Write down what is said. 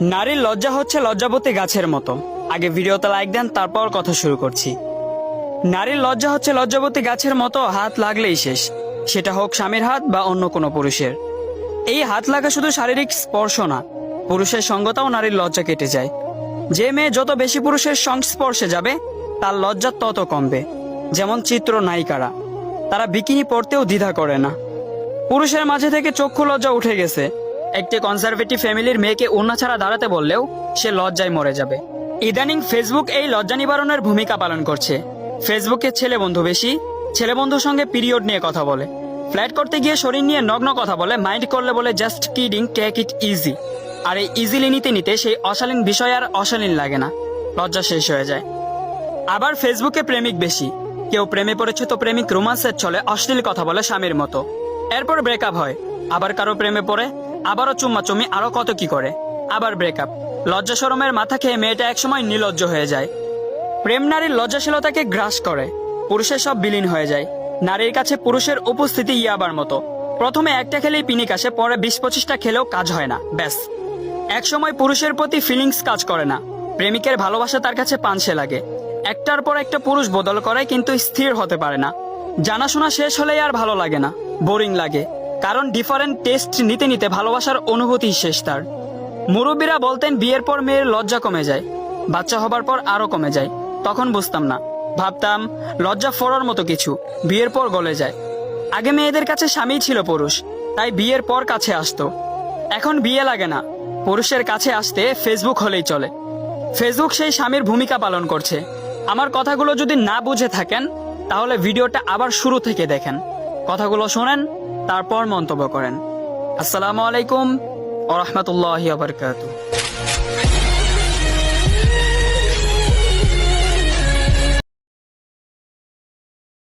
নারীর লজ্জা হচ্ছে লজ্জাবতী গাছের মতো। আগে ভিডিওতে লাইক দেন, তারপর কথা শুরু করছি। নারীর লজ্জা হচ্ছে লজ্জাবতী গাছের মতো, হাত লাগলেই শেষ, সেটা হোক স্বামীর হাত বা অন্য কোনো পুরুষের। এই হাত লাগা শুধু শারীরিক স্পর্শ না, পুরুষের সঙ্গতাও নারীর লজ্জা কেটে যায়। যে মেয়ে যত বেশি পুরুষের সংস্পর্শে যাবে তার লজ্জা তত কমবে। যেমন চিত্র নায়িকারা, তারা বিকিনি পরতেও দ্বিধা করে না। পুরুষের মাঝে থেকে চক্ষু লজ্জা উঠে গেছে। একটি কনজারভেটিভ ফ্যামিলির মেয়েকে ওড়না ছাড়া দাঁড়াতে বললেও সে লজ্জায় মরে যাবে। ইদানিং ফেসবুক এই লজ্জা নিবারণের ভূমিকা পালন করছে। ফেসবুকে ছেলে বন্ধু বেশি, ছেলে বন্ধুর সঙ্গে পিরিয়ড নিয়ে কথা বলে, ফ্ল্যাট করতে গিয়ে শরীর নিয়ে নগ্ন কথা বলে, মাইন্ড করলে বলে just kidding, take it easy. আর এই ইজিলি নিতে নিতে সেই অশালীন বিষয় আর অশালীন লাগে না, লজ্জা শেষ হয়ে যায়। আবার ফেসবুকে প্রেমিক বেশি, কেউ প্রেমে পড়েছে তো প্রেমিক রোমান্সের ছলে অশ্লীল কথা বলে স্বামীর মতো, এরপর ব্রেকআপ হয়। আবার কারো প্রেমে পড়ে, আবারও চুম্মাচুম্মি, আরো কত কি করে, আবার ব্রেকআপ। লজ্জা শরমের মাথা খেয়ে মেয়েটা একসময় নির্লজ্জ হয়ে যায়। প্রেম নারীর লজ্জাশীলতাকে গ্রাস করে, পুরুষের সব বিলীন হয়ে যায়। নারীর কাছে পুরুষের উপস্থিতি ইয়াবার মতো, প্রথমে একটা খেলেই পিনিক আসে, পরে 20-25টা খেলেও কাজ হয় না, ব্যাস। একসময় পুরুষের প্রতি ফিলিংস কাজ করে না, প্রেমিকের ভালোবাসা তার কাছে পানসে লাগে। একটার পর একটা পুরুষ বদল করে কিন্তু স্থির হতে পারে না। জানাশোনা শেষ হলেই আর ভালো লাগে না, বোরিং লাগে, কারণ ডিফারেন্ট টেস্ট নিতে নিতে ভালোবাসার অনুভূতি শেষ তার। মুরব্বীরা বলতেন বিয়ের পর মেয়ের লজ্জা কমে যায়, বাচ্চা হবার পর আরো কমে যায়। তখন বুঝতাম না, ভাবতাম লজ্জা ফোড়ার মতো কিছু, বিয়ের পর গলে যায়। আগে মেয়েদের কাছে স্বামী ছিল পুরুষ, তাই বিয়ের পর কাছে আসতো। এখন বিয়ে লাগে না, পুরুষের কাছে আসতে ফেসবুক হলেই চলে। ফেসবুক সেই স্বামীর ভূমিকা পালন করছে। আমার কথাগুলো যদি না বুঝে থাকেন তাহলে ভিডিওটা আবার শুরু থেকে দেখেন, কথাগুলো শোনেন, তারপর মন্তব্য করেন। আসসালামু আলাইকুম ওয়া রাহমাতুল্লাহি ওয়া বারাকাতুহু।